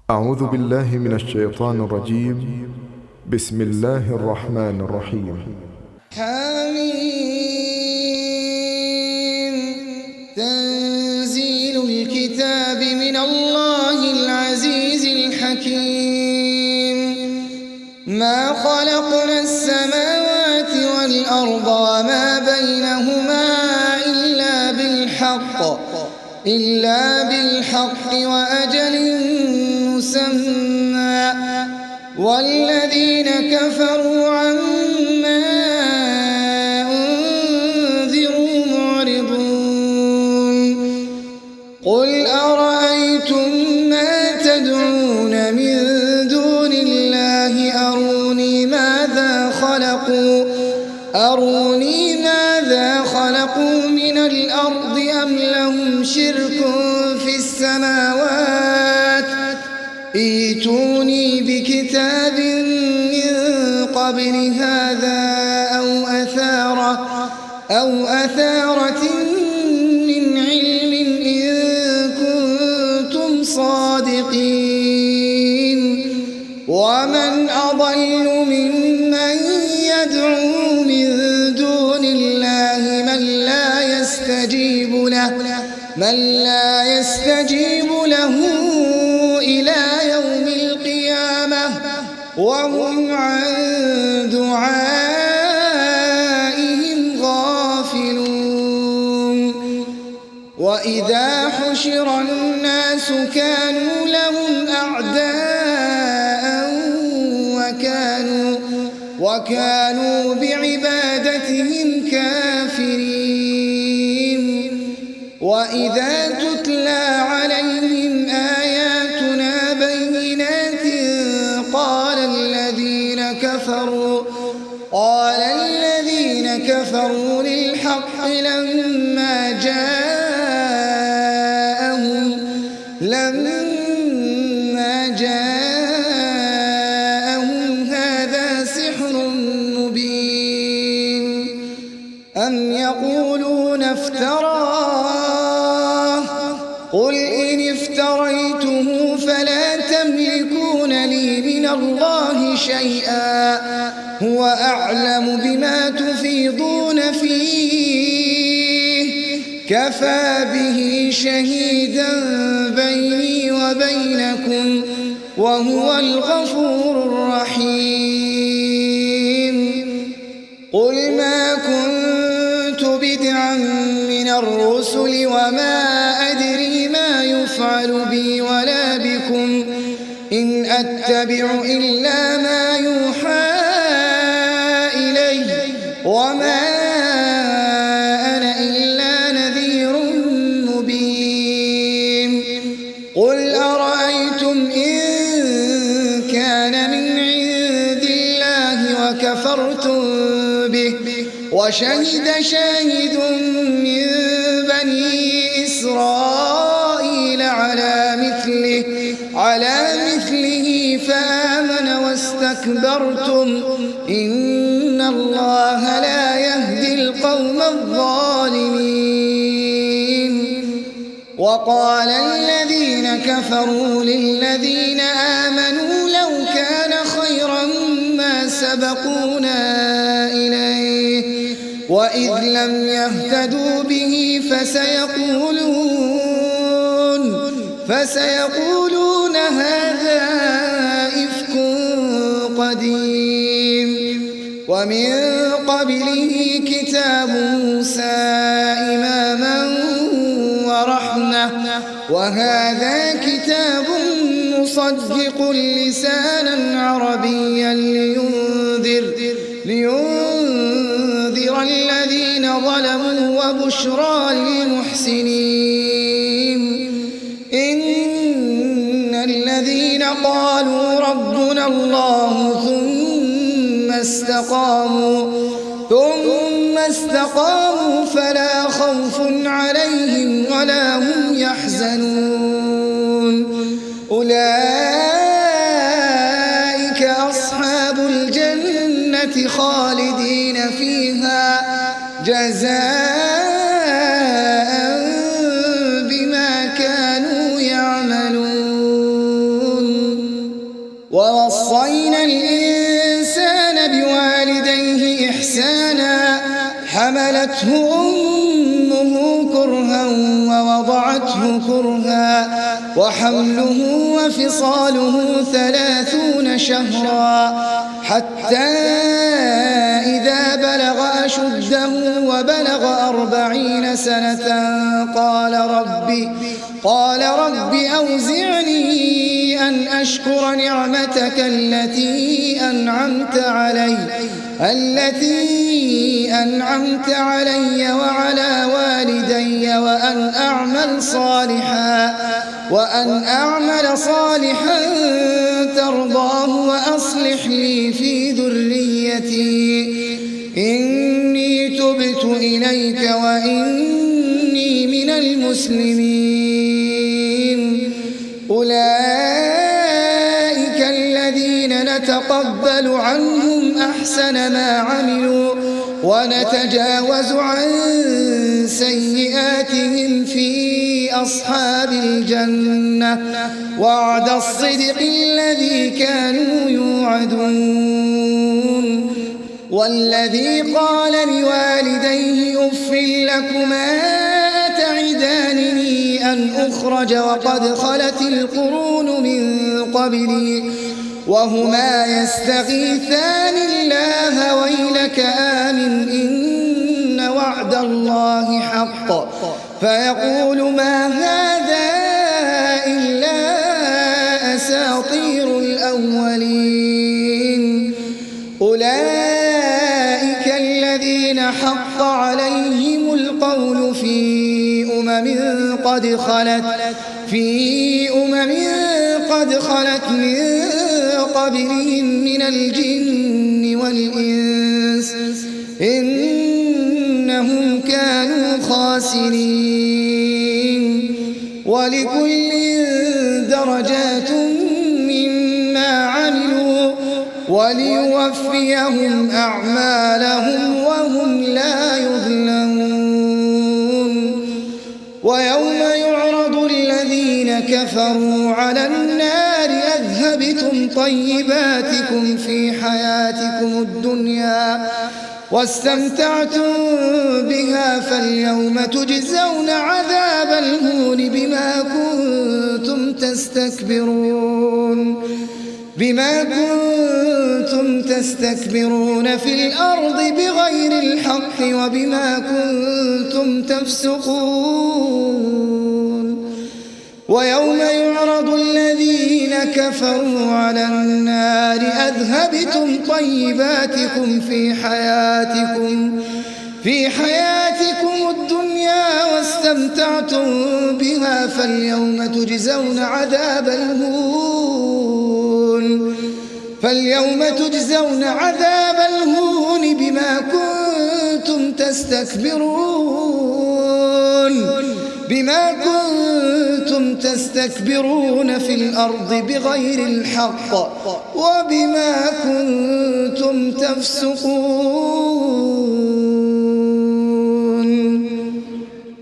أعوذ بالله من الشيطان الرجيم. بسم الله الرحمن الرحيم. حميم. تنزيل الكتاب من الله العزيز الحكيم. ما خلقنا السماوات والأرض وما بينهما إلا بالحق وأجل مسمى والذين كفروا عما أنذروا معرضون. قل أرأيتم ما تدعون من دون الله أروني ماذا خلقوا من الأرض أم لهم شرك في السماوات ائتوني بكتاب من قبل هذا أو أثارة من علم إن كنتم صادقين. ومن أضل ممن يدعو من دون الله من لا يستجيب له إلى يوم القيامة وهم عن دعائهم غافلون. وإذا حشر الناس كانوا لهم أعداء وكانوا بعبادتهم كافرين. وإذا تتلى عليهم آياتنا بينات قال الذين كفروا للحق لما جاءهم هذا سحر مبين. أم يقولون افتراه قل إن افتريته فلا تملكون لي من الله شيئا هو أعلم بما تفيضون فيه كفى به شهيدا بيني وبينكم وهو الغفور الرحيم. قل ما كنت بدعا من الرسل وما أدري ما يفعل بي ولا بكم إن أتبع إلا ما يوحى إلي وما أنا إلا نذير مبين. قل أرأيتم إن كان من عند الله وكفرتم به وشهد شاهد من بني إسرائيل على مثله فآمن واستكبرتم إن الله لا يهدي القوم الظالمين. وقال الذين كفروا للذين آمنوا لو كان خيرا ما سبقونا إليه وإذ لم يهتدوا به فسيقولون هذا إفك قديم. ومن قبله كتاب موسى إماما ورحمة وهذا كتاب مصدق لسانا عربيا لينذر الذين ظلموا وبشرى للمحسنين. إن الذين قالوا ربنا الله ثم استقاموا فلا خوف عليهم ولا هم يحزنون. أولئك أصحاب الجنة خالدين فيها جزاء بما كانوا يعملون. ووصينا الإنسان بوالديه إحسانا حملته أمه كرها ووضعته كرها وحمله وفصاله 30 شهرا حتى إذا بلغ أشده وبلغ 40 سنة قال رب أوزعني أن أشكر نعمتك التي أنعمت علي وعلى والدي وأن أعمل صالحا ترضاه وأصلح لي في ذريتي إني تبت إليك وإني من المسلمين. أولئك الذين نتقبل عنهم أحسن ما عملوا ونتجاوز عن سيئاتهم في أصحاب الجنة وعد الصدق الذي كانوا يوعدون. والذي قال لوالديه أف لكما أتعدانني أن أخرج وقد خلت القرون من قبلي وهما يستغيثان الله ويلك آمن إن وعد الله حق فيقول ما هذا إلا أساطير الأولين. أولئك الذين حق عليهم القول في أمم قد خلت من قبلهم من الجن والإنس إنهم كانوا خاسرين. ولكل درجات مما عملوا وليوفيهم أعمالهم وهم لا يظلمون. ويوم يعرض الذين كفروا على النار أذهبتم طيباتكم في حياتكم الدنيا واستمتعتم بها فاليوم تجزون عذاب الهون بما كنتم تستكبرون في الأرض بغير الحق وبما كنتم تفسقون. ويوم يعرض الذين كفروا على النار أذهبتم طيباتكم في حياتكم الدنيا واستمتعتم بها فاليوم تجزون عذاب الهون بما كنتم تستكبرون في الأرض بغير الحق وبما كنتم تفسقون.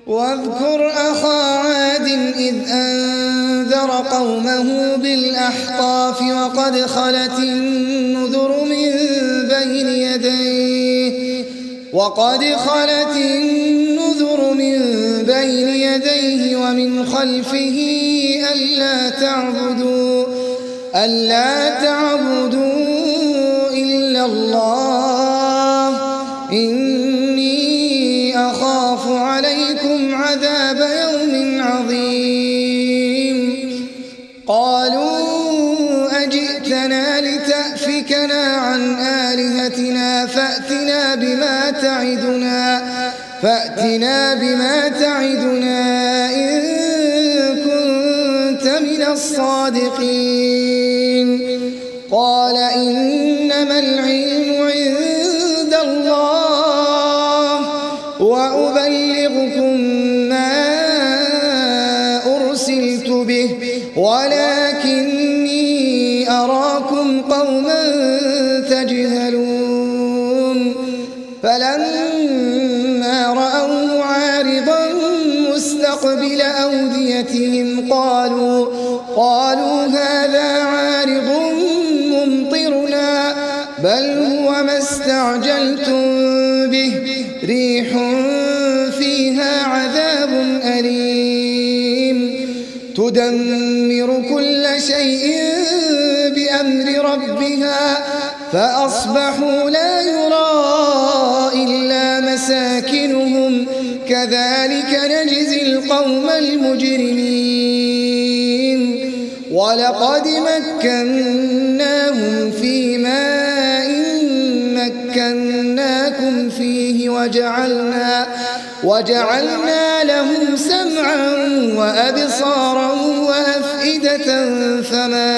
واذكر أخا عاد إذ أنذر قومه بالأحقاف وقد خلت النذر من بين يديه ومن خلفه ألا تعبدوا إلا الله إني أخاف عليكم عذاب يوم عظيم. قالوا أجئتنا لتأفكنا عن آلهتنا فأتنا بما تعدنا إن كنت من الصادقين. قال إنما العلم عند الله وأبلغكم ما أرسلت به ولكني أراكم قوما تجهلون. فلما رأوه عارضا مستقبل أوديتهم قالوا هذا عارض بل هو ما استعجلتم به ريح فيها عذاب أليم تدمر كل شيء بأمر ربها فأصبحوا لا يرى إلا مساكنهم كذلك نجزي القوم المجرمين ولقد مكناهم في ماء مكناكم فيه وجعلنا لهم سمعا وأبصارا وأفئدة فما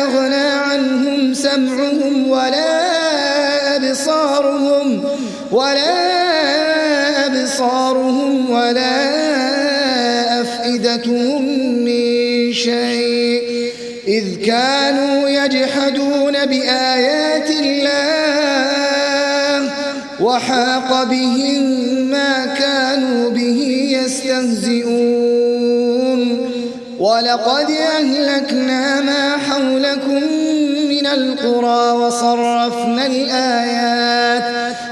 أغنى عنهم سمعهم ولا أبصارهم ولا أفئدتهم من شيء إذ كانوا يجحدون بآيات الله وحاق بهم ما كانوا به يستهزئون ولقد أهلكنا ما حولكم من القرى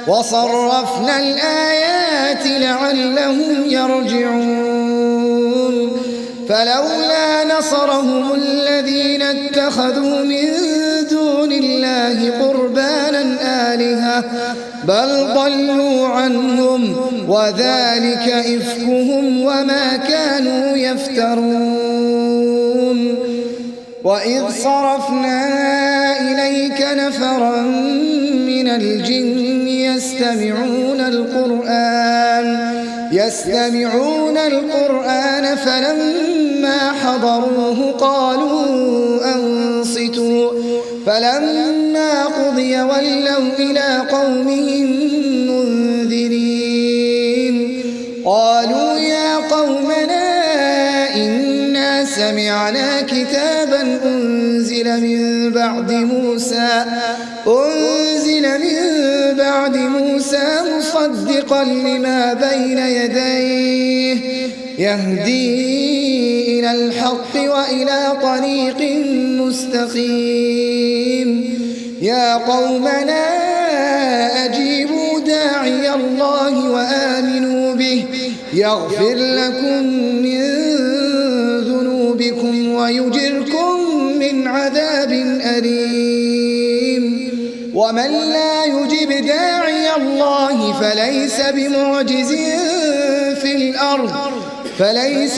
وصرفنا الآيات لعلهم يرجعون فلولا نصرهم الذين اتخذوا من دون الله قربانا آلهة بل ضلوا عنهم وذلك إفكهم وما كانوا يفترون وإذ صرفنا إليك نفرا من الجن يستمعون القرآن فلما حضروه قالوا أنصتوا فلما قضي ولوا إلى قومهم منذرين قالوا يا قومنا إنا سمعنا كتابا أنزل من بعد موسى مصدقا لما بين يديه يهدي إلى الحق وإلى طريق مستقيم يا قومنا أجيبوا داعي الله وآمنوا به يغفر لكم من ذنوبكم ويجركم من عذاب أليم ومن لا يجب داعي الله فليس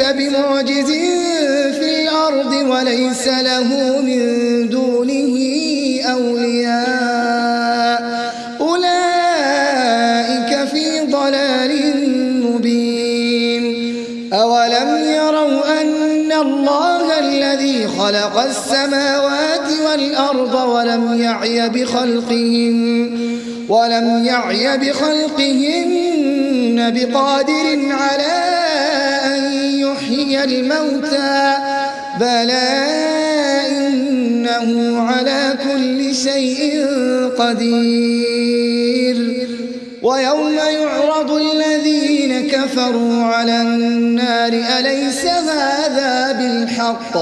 بمعجز في الأرض وليس له من دونه أولياء أولئك في ضلال مبين أولم يروا أن الله الذي خلق السماوات والأرض ولم يعي بخلقهن بقادر على أن يحيي الموتى بلى إنه على كل شيء قدير ويوم يعرض الذين كفروا على النار أليس هذا بالحق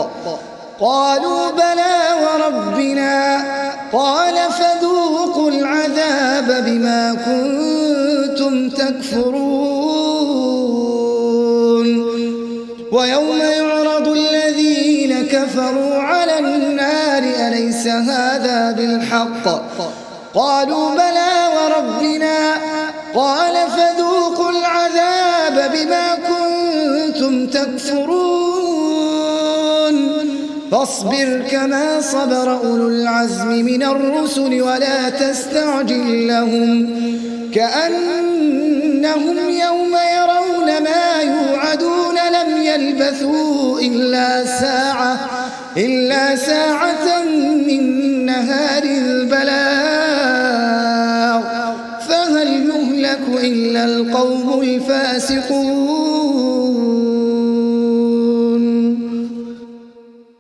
قالوا بلى وربنا قال فذوقوا العذاب بما كنتم تكفرون ويوم يعرض الذين كفروا على النار أليس هذا بالحق قالوا بلى وربنا قال فذوقوا العذاب بما كنتم تكفرون فاصبر كما صبر أولو العزم من الرسل ولا تستعجل لهم كأنهم يوم يرون ما يوعدون لم يلبثوا إلا ساعة من نهار البلاغ فهل يهلك إلا القوم الفاسقون